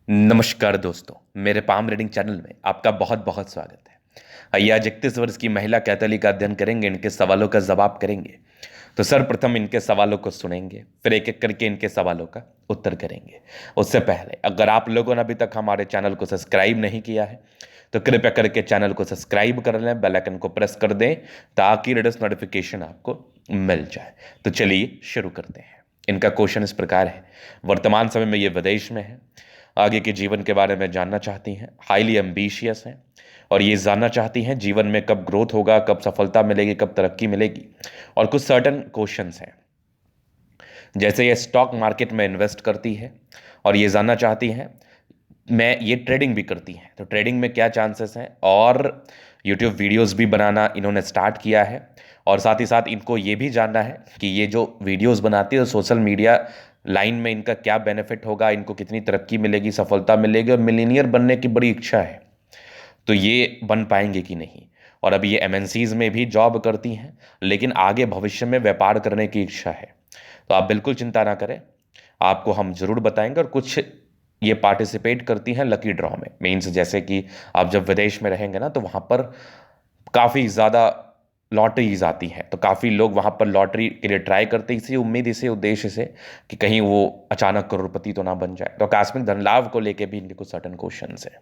नमस्कार दोस्तों, मेरे पाम रीडिंग चैनल में आपका बहुत बहुत स्वागत है। आइए आज 31 वर्ष की महिला कैथोलिक का अध्ययन करेंगे, इनके सवालों का जवाब करेंगे। तो सर्वप्रथम इनके सवालों को सुनेंगे, फिर एक एक करके इनके सवालों का उत्तर करेंगे। उससे पहले अगर आप लोगों ने अभी तक हमारे चैनल को सब्सक्राइब नहीं किया है तो कृपया करके चैनल को सब्सक्राइब कर लें, बेल आइकन को प्रेस कर दें ताकि लेटेस्ट नोटिफिकेशन आपको मिल जाए। तो चलिए शुरू करते हैं। इनका क्वेश्चन इस प्रकार है, वर्तमान समय में ये विदेश में है, आगे के जीवन के बारे में जानना चाहती हैं, हाईली एम्बिशियस हैं और ये जानना चाहती हैं जीवन में कब ग्रोथ होगा, कब सफलता मिलेगी, कब तरक्की मिलेगी। और कुछ सर्टन क्वेश्चंस हैं, जैसे ये स्टॉक मार्केट में इन्वेस्ट करती है और ये जानना चाहती हैं मैं ये ट्रेडिंग भी करती हैं, तो ट्रेडिंग में क्या चांसेस हैं। और यूट्यूब वीडियोस भी बनाना इन्होंने स्टार्ट किया है और साथ ही साथ इनको ये भी जानना है कि ये जो वीडियोस बनाती है तो सोशल मीडिया लाइन में इनका क्या बेनिफिट होगा, इनको कितनी तरक्की मिलेगी, सफलता मिलेगी। और मिलीनियर बनने की बड़ी इच्छा है, तो ये बन पाएंगे कि नहीं। और अभी ये एमएनसीज में भी जॉब करती हैं, लेकिन आगे भविष्य में व्यापार करने की इच्छा है। तो आप बिल्कुल चिंता ना करें, आपको हम ज़रूर बताएंगे। और कुछ ये पार्टिसिपेट करती हैं लकी ड्रॉ में, मीन्स जैसे कि आप जब विदेश में रहेंगे ना तो वहाँ पर काफ़ी ज़्यादा लॉटरीज आती हैं, तो काफ़ी लोग वहाँ पर लॉटरी के लिए ट्राई करते हैं इसी उम्मीद, इसी उद्देश्य से कि कहीं वो अचानक करोड़पति तो ना बन जाए। तो आकस्मिक धन लाभ को लेके भी इनके कुछ सर्टन क्वेश्चन है।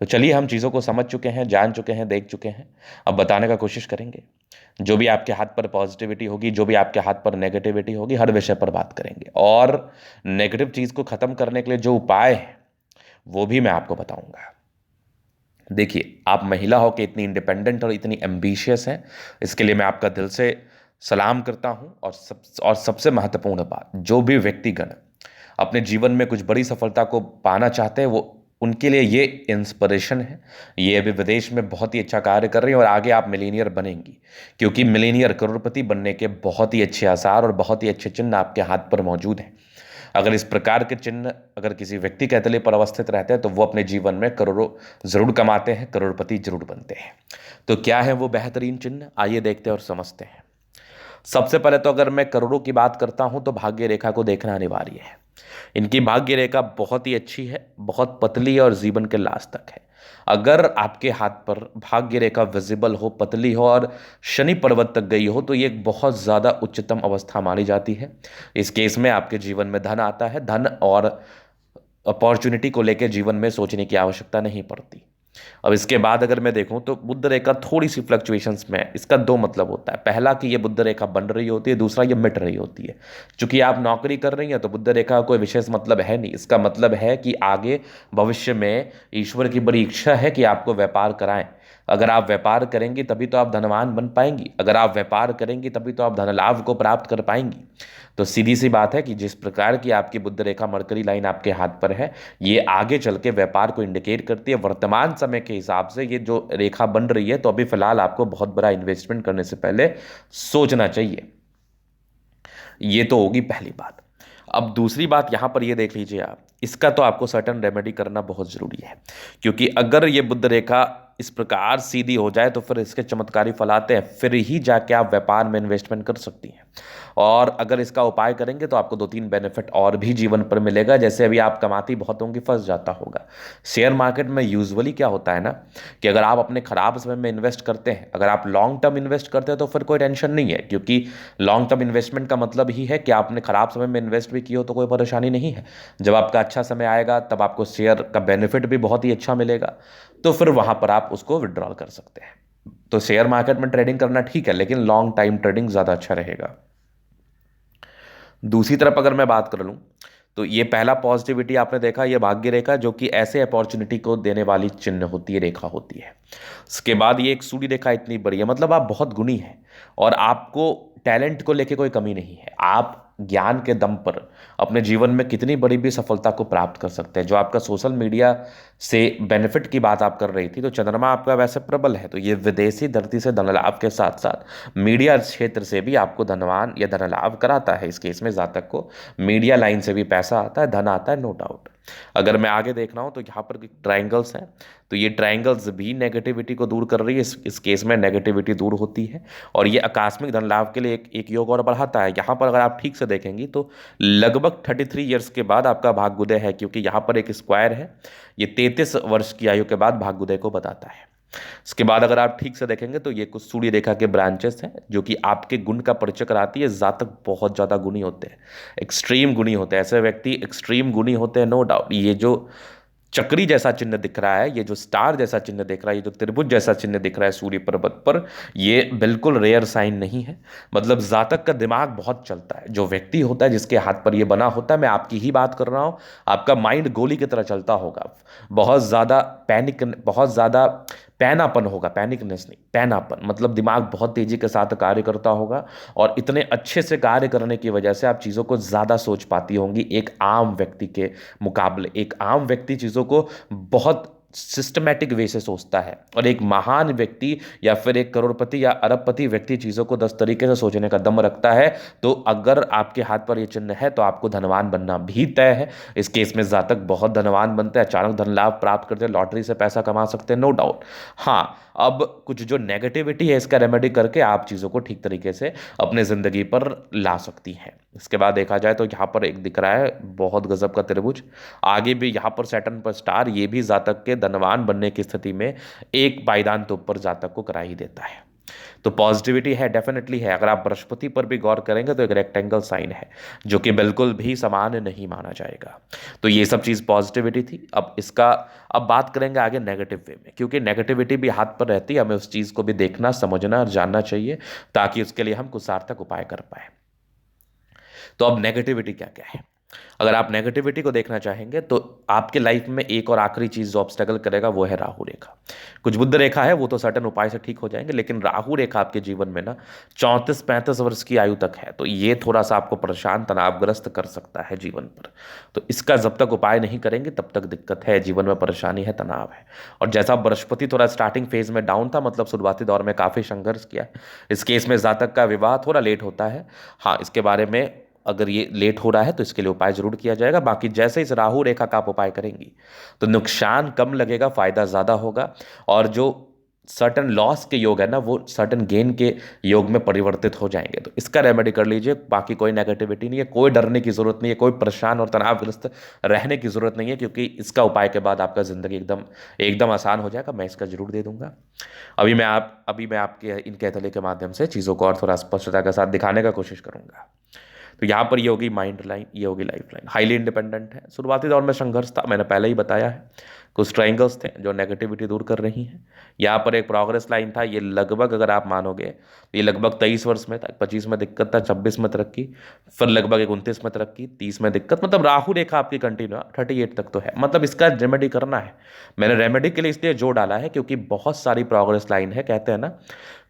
तो चलिए, हम चीज़ों को समझ चुके हैं, जान चुके हैं, देख चुके हैं, अब बताने का कोशिश करेंगे। जो भी आपके हाथ पर पॉजिटिविटी होगी, जो भी आपके हाथ पर नेगेटिविटी होगी, हर विषय पर बात करेंगे। और नेगेटिव चीज़ को ख़त्म करने के लिए जो उपाय है वो भी मैं आपको बताऊंगा। देखिए, आप महिला हो के इतनी इंडिपेंडेंट और इतनी एम्बिशियस हैं, इसके लिए मैं आपका दिल से सलाम करता हूं। और सबसे महत्वपूर्ण बात, जो भी व्यक्तिगण अपने जीवन में कुछ बड़ी सफलता को पाना चाहते हैं, वो उनके लिए ये इंस्पिरेशन है। ये अभी विदेश में बहुत ही अच्छा कार्य कर रही हैं और आगे आप मिलीनियर बनेंगी, क्योंकि मिलीनियर करोड़पति बनने के बहुत ही अच्छे आसार और बहुत ही अच्छे चिन्ह आपके हाथ पर मौजूद हैं। अगर इस प्रकार के चिन्ह अगर किसी व्यक्ति के तले पर अवस्थित रहते हैं तो वो अपने जीवन में करोड़ों जरूर कमाते हैं, करोड़पति जरूर बनते हैं। तो क्या है वो बेहतरीन चिन्ह, आइए देखते हैं और समझते हैं। सबसे पहले तो अगर मैं करोड़ों की बात करता हूं तो भाग्य रेखा को देखना अनिवार्य है। इनकी भाग्य रेखा बहुत ही अच्छी है, बहुत पतली है और जीवन के लास्ट तक है। अगर आपके हाथ पर भाग्य रेखा विजिबल हो, पतली हो और शनि पर्वत तक गई हो तो ये एक बहुत ज़्यादा उच्चतम अवस्था मानी जाती है। इस केस में आपके जीवन में धन आता है, धन और अपॉर्चुनिटी को लेकर जीवन में सोचने की आवश्यकता नहीं पड़ती। अब इसके बाद अगर मैं देखूं तो बुध रेखा थोड़ी सी फ्लक्चुएशंस में, इसका दो मतलब होता है। पहला कि ये बुध रेखा बन रही होती है, दूसरा ये मिट रही होती है। चूंकि आप नौकरी कर रही हैं तो बुध रेखा का कोई विशेष मतलब है नहीं। इसका मतलब है कि आगे भविष्य में ईश्वर की बड़ी इच्छा है कि आपको व्यापार कराएं। अगर आप व्यापार करेंगी तभी तो आप धनवान बन पाएंगी, अगर आप व्यापार करेंगी तभी तो आप धन लाभ को प्राप्त कर पाएंगी। तो सीधी सी बात है कि जिस प्रकार की आपकी बुध रेखा मरकरी लाइन आपके हाथ पर है, ये आगे चल के व्यापार को इंडिकेट करती है। वर्तमान समय के हिसाब से ये जो रेखा बन रही है, तो अभी फिलहाल आपको बहुत बड़ा इन्वेस्टमेंट करने से पहले सोचना चाहिए। ये तो होगी पहली बात। अब दूसरी बात यहां पर ये देख लीजिए आप, इसका तो आपको सर्टन रेमेडी करना बहुत ज़रूरी है, क्योंकि अगर ये बुध रेखा इस प्रकार सीधी हो जाए तो फिर इसके चमत्कारी फल आते हैं, फिर ही जाके आप व्यापार में इन्वेस्टमेंट कर सकती हैं। और अगर इसका उपाय करेंगे तो आपको दो तीन बेनिफिट और भी जीवन पर मिलेगा। जैसे अभी आप कमाती बहुत होंगी, फंस जाता होगा। शेयर मार्केट में यूजुअली क्या होता है ना, कि अगर आप अपने खराब समय में इन्वेस्ट करते हैं, अगर आप लॉन्ग टर्म इन्वेस्ट करते हैं तो फिर कोई टेंशन नहीं है, क्योंकि लॉन्ग टर्म इन्वेस्टमेंट का मतलब ही है कि आपने खराब समय में इन्वेस्ट भी किया हो तो कोई परेशानी नहीं है। जब आपका अच्छा समय आएगा तब आपको शेयर का बेनिफिट भी बहुत ही अच्छा मिलेगा, तो फिर वहां पर आप उसको विड्रॉल कर सकते हैं। तो शेयर मार्केट में ट्रेडिंग करना ठीक है, लेकिन लॉन्ग टाइम ट्रेडिंग ज़्यादा अच्छा रहेगा। दूसरी तरफ अगर मैं बात कर लूँ तो ये पहला पॉजिटिविटी आपने देखा, ये भाग्य रेखा जो कि ऐसे अपॉर्चुनिटी को देने वाली चिन्ह होती है, रेखा होती है। इसके बाद ये एक सूर्य रेखा इतनी बड़ी है, मतलब आप बहुत गुणी हैं और आपको टैलेंट को लेके कोई कमी नहीं है। आप ज्ञान के दम पर अपने जीवन में कितनी बड़ी भी सफलता को प्राप्त कर सकते हैं। जो आपका सोशल मीडिया से बेनिफिट की बात आप कर रही थी, तो चंद्रमा आपका वैसे प्रबल है, तो ये विदेशी धरती से धन लाभ के साथ साथ मीडिया क्षेत्र से भी आपको धनवान या धन लाभ कराता है। इस केस में जातक को मीडिया लाइन से भी पैसा आता है, धन आता है, नो डाउट। अगर मैं आगे देख रहा हूँ तो यहाँ पर ट्राइंगल्स हैं, तो ये ट्राइंगल्स भी नेगेटिविटी को दूर कर रही है। इस केस में नेगेटिविटी दूर होती है और ये आकस्मिक धन लाभ के लिए एक योग और बढ़ाता है। यहाँ पर अगर आप ठीक से देखेंगी तो लगभग 33 ईयर्स के बाद आपका भाग्योदय है, क्योंकि यहाँ पर एक स्क्वायर है, ये 33 वर्ष की आयु के बाद भाग्योदय को बताता है। इसके बाद अगर आप ठीक से देखेंगे तो ये कुछ सूर्य रेखा के ब्रांचेस हैं जो कि आपके गुण का परिचय कराती है। जातक बहुत ज़्यादा गुणी होते हैं, एक्सट्रीम गुणी होते हैं, ऐसे व्यक्ति एक्सट्रीम गुणी होते हैं, नो डाउट। ये जो चक्री जैसा चिन्ह दिख रहा है, ये जो स्टार जैसा चिन्ह दिख रहा है, ये जो त्रिभुज जैसा चिन्ह दिख रहा है सूर्य पर्वत पर, ये बिल्कुल रेयर साइन नहीं है। मतलब जातक का दिमाग बहुत चलता है। जो व्यक्ति होता है जिसके हाथ पर ये बना होता है, मैं आपकी ही बात कर रहा हूँ, आपका माइंड गोली की तरह चलता होगा। बहुत ज़्यादा पैनिक, बहुत ज़्यादा पैनापन होगा, पैनिकनेस नहीं, पैनापन, मतलब दिमाग बहुत तेजी के साथ कार्य करता होगा और इतने अच्छे से कार्य करने की वजह से आप चीज़ों को ज़्यादा सोच पाती होंगी एक आम व्यक्ति के मुकाबले। एक आम व्यक्ति चीज़ों को बहुत सिस्टमैटिक वे से सोचता है और एक महान व्यक्ति या फिर एक करोड़पति या अरबपति व्यक्ति चीज़ों को 10 तरीके से सोचने का दम रखता है। तो अगर आपके हाथ पर यह चिन्ह है तो आपको धनवान बनना भी तय है। इस केस में जातक बहुत धनवान बनते हैं, अचानक धन लाभ प्राप्त करते हैं, लॉटरी से पैसा कमा सकते हैं, नो डाउट। हाँ, अब कुछ जो नेगेटिविटी है इसका रेमेडी करके आप चीज़ों को ठीक तरीके से अपने ज़िंदगी पर ला सकती हैं। इसके बाद देखा जाए तो यहाँ पर एक दिख रहा है बहुत गजब का त्रिभुज, आगे भी यहाँ पर सैटर्न पर स्टार, ये भी जातक के धनवान बनने की स्थिति में एक पायदान तो ऊपर जातक को करा ही देता है। तो पॉजिटिविटी है, डेफिनेटली है। अगर आप बृहस्पति पर भी गौर करेंगे तो एक रेक्टेंगल साइन है जो कि बिल्कुल भी सामान्य नहीं माना जाएगा। तो ये सब चीज़ पॉजिटिविटी थी। अब बात करेंगे आगे नेगेटिव वे में, क्योंकि नेगेटिविटी भी हाथ पर रहती है, हमें उस चीज़ को भी देखना, समझना और जानना चाहिए ताकि उसके लिए हम कुछ सार्थक उपाय कर पाए। तो अब नेगेटिविटी क्या क्या है, अगर आप नेगेटिविटी को देखना चाहेंगे तो आपके लाइफ में एक और आखिरी चीज जो ऑब्स्टेकल करेगा वो है राहु रेखा। कुछ बुध रेखा है, वो तो सर्टेन उपाय से ठीक हो जाएंगे, लेकिन राहु रेखा आपके जीवन में ना 34-35 वर्ष की आयु तक है, तो ये थोड़ा सा आपको परेशान, तनावग्रस्त कर सकता है जीवन पर। तो इसका जब तक उपाय नहीं करेंगे तब तक दिक्कत है, जीवन में परेशानी है, तनाव है। और जैसा बृहस्पति थोड़ा स्टार्टिंग फेज में डाउन था, मतलब शुरुआती दौर में काफी संघर्ष किया, इस केस में जातक का विवाह थोड़ा लेट होता है। हाँ, इसके बारे में अगर ये लेट हो रहा है तो इसके लिए उपाय जरूर किया जाएगा। बाकी जैसे इस राहु रेखा का आप उपाय करेंगी तो नुकसान कम लगेगा, फायदा ज़्यादा होगा, और जो सर्टन लॉस के योग है ना वो सर्टन गेन के योग में परिवर्तित हो जाएंगे। तो इसका रेमेडी कर लीजिए। बाकी कोई नेगेटिविटी नहीं है, कोई डरने की जरूरत नहीं है, कोई परेशान और तनावग्रस्त रहने की जरूरत नहीं है, क्योंकि इसका उपाय के बाद आपका जिंदगी एकदम आसान हो जाएगा। मैं इसका जरूर दे दूंगा। अभी मैं आपके इन कैथोलिक के माध्यम से चीज़ों को और थोड़ा स्पष्टता के साथ दिखाने का कोशिश करूंगा। तो यहाँ पर ये होगी माइंड लाइन, ये होगी लाइफ लाइन। हाईली इंडिपेंडेंट है, शुरुआती दौर में संघर्ष था, मैंने पहले ही बताया है। कुछ ट्राइंगल्स थे जो नेगेटिविटी दूर कर रही हैं। यहाँ पर एक प्रोग्रेस लाइन था, ये लगभग अगर आप मानोगे ये लगभग 23 वर्ष में था, 25 में दिक्कत था, 26 में तरक्की, फिर लगभग 29 में तरक्की, 30 में दिक्कत, मतलब राहु रेखा आपकी कंटिन्यू 38 तक तो है। मतलब इसका रेमेडी करना है। मैंने रेमेडी के लिए इसलिए जोर डाला है क्योंकि बहुत सारी प्रोग्रेस लाइन है, कहते हैं ना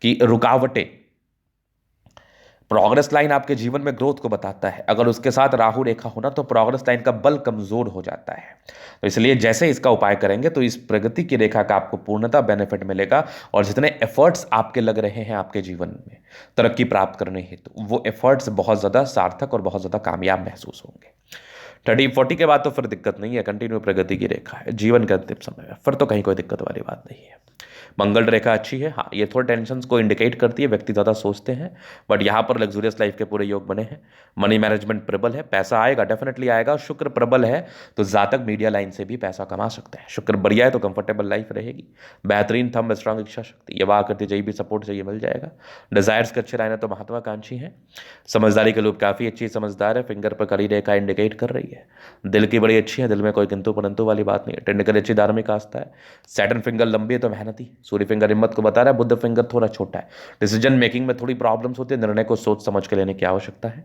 कि रुकावटें, प्रोग्रेस लाइन आपके जीवन में ग्रोथ को बताता है। अगर उसके साथ राहु रेखा होना तो प्रोग्रेस लाइन का बल कमजोर हो जाता है। तो इसलिए जैसे इसका उपाय करेंगे तो इस प्रगति की रेखा का आपको पूर्णतः बेनिफिट मिलेगा, और जितने एफर्ट्स आपके लग रहे हैं आपके जीवन में तरक्की प्राप्त करने हेतु, वो एफर्ट्स बहुत ज़्यादा सार्थक और बहुत ज़्यादा कामयाब महसूस होंगे। 30-40 के बाद तो फिर दिक्कत नहीं है, कंटिन्यू प्रगति की रेखा है, जीवन के अंतिम समय में फिर तो कहीं कोई दिक्कत वाली बात नहीं है। मंगल रेखा अच्छी है। हाँ, ये थोड़े टेंशन को इंडिकेट करती है, व्यक्ति ज़्यादा सोचते हैं, बट यहाँ पर लग्जूरियस लाइफ के पूरे योग बने हैं। मनी मैनेजमेंट प्रबल है, पैसा आएगा, डेफिनेटली आएगा। शुक्र प्रबल है तो जातक मीडिया लाइन से भी पैसा कमा सकते हैं। शुक्र बढ़िया है तो कंफर्टेबल लाइफ रहेगी। बेहतरीन थंब, स्ट्रांग इच्छा शक्ति, ये वाह करती चाहिए भी सपोर्ट चाहिए मिल जाएगा। डिजायर्स के अच्छे रहना तो महत्वाकांक्षी है। समझदारी के लोग काफ़ी अच्छी समझदार है, फिंगर पर कड़ी रेखा इंडिकेट कर रही है। दिल की बड़ी अच्छी है, दिल में कोई किंतु परंतु वाली बात नहीं है। टेक्निकल अच्छी धार्मिक आस्था है। सैटर्न फिंगर लंबी है तो मेहनती। सूर्य फिंगर हिम्मत को बता रहा है, बुध फिंगर थोड़ा छोटा है, डिसीजन मेकिंग में थोड़ी प्रॉब्लम्स होती है, निर्णय को सोच समझ के लेने की आवश्यकता है।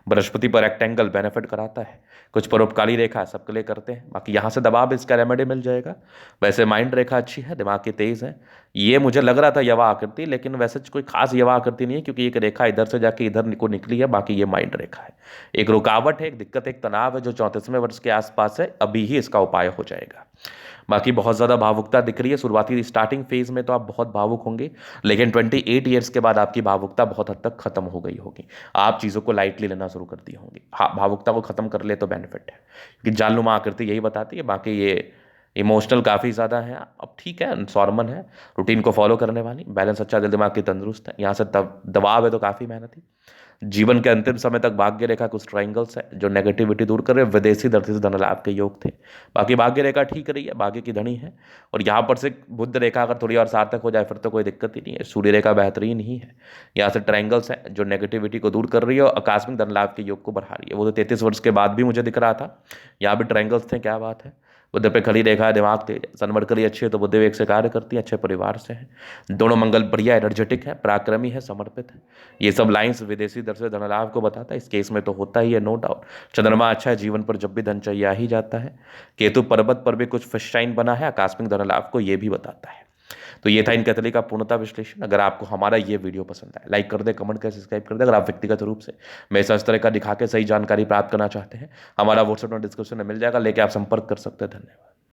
बृहस्पति पर रेक्टेंगल बेनिफिट कराता है। कुछ परोपकारी रेखा सबके लिए करते हैं, बाकी यहाँ से दबाव इसका रेमेडी मिल जाएगा। वैसे माइंड रेखा अच्छी है, दिमाग की तेज है। ये मुझे लग रहा था यवा आकृति, लेकिन वैसे कोई खास यवा आकृति नहीं है, क्योंकि एक रेखा इधर से जाके इधर को निकली है, बाकी ये माइंड रेखा है। एक रुकावट है, एक दिक्कत, एक तनाव है जो 34वें वर्ष के आसपास है, अभी ही इसका उपाय हो जाएगा। बाकी बहुत ज़्यादा भावुकता दिख रही है शुरुआती स्टार्टिंग फेज में, तो आप बहुत भावुक होंगे, लेकिन 28 ईयर्स के बाद आपकी भावुकता बहुत हद तक खत्म हो गई होगी। आप चीज़ों को लाइटली लेना शुरू कर दिए होंगे। हाँ, भावुकता को खत्म कर ले तो बेनिफिट है, क्योंकि जालनुमा आकृति यही बताती है। बाकी ये इमोशनल काफ़ी ज़्यादा है, अब ठीक है, नॉर्मल है, रूटीन को फॉलो करने वाली, बैलेंस अच्छा, दिल दिमाग की तंदुरुस्त है। यहाँ से तब दबाव है तो काफ़ी मेहनती। जीवन के अंतिम समय तक भाग्य रेखा कुछ ट्राइंगल्स है जो नेगेटिविटी दूर कर रहे हैं। विदेशी धरती से धन लाभ के योग थे। बाकी भाग्य रेखा ठीक रही है, भाग्य की धनी है। और यहाँ पर से बुध रेखा अगर थोड़ी और सार्थक हो जाए फिर तो कोई दिक्कत ही नहीं है। सूर्य रेखा बेहतरीन ही है। यहाँ से ट्राइंगल्स है जो नेगेटिविटी को दूर कर रही है और आकस्मिक धन लाभ के योग को बढ़ा रही है। वो तो 33 वर्ष के बाद भी मुझे दिख रहा था। यहाँ भी ट्राइंगल्स थे, क्या बात है। बुध पे खड़ी रेखा है, दिमाग तेज, सनमरकरी अच्छी है तो बुध एक से कार्य करती है, अच्छे परिवार से है। दोनों मंगल बढ़िया एनर्जेटिक है, पराक्रमी है, समर्पित है। ये सब लाइंस विदेशी दर से धन लाभ को बताता है। इस केस में तो होता ही है, नो डाउट। चंद्रमा अच्छा है, जीवन पर जब भी धन चाहिए आ ही जाता है। केतु पर्वत पर भी कुछ फिश बना है, आकस्मिक धन लाभ को ये भी बताता है। तो ये था इन कैथली का पूर्णता विश्लेषण। अगर आपको हमारा ये वीडियो पसंद आए, लाइक कर दे, कमेंट कर, सब्सक्राइब कर दे। अगर आप व्यक्तिगत रूप से मेरे साथ इस तरह का दिखा के सही जानकारी प्राप्त करना चाहते हैं, हमारा व्हाट्सएप में डिस्क्रिप्शन में मिल जाएगा, लेके आप संपर्क कर सकते हैं। धन्यवाद।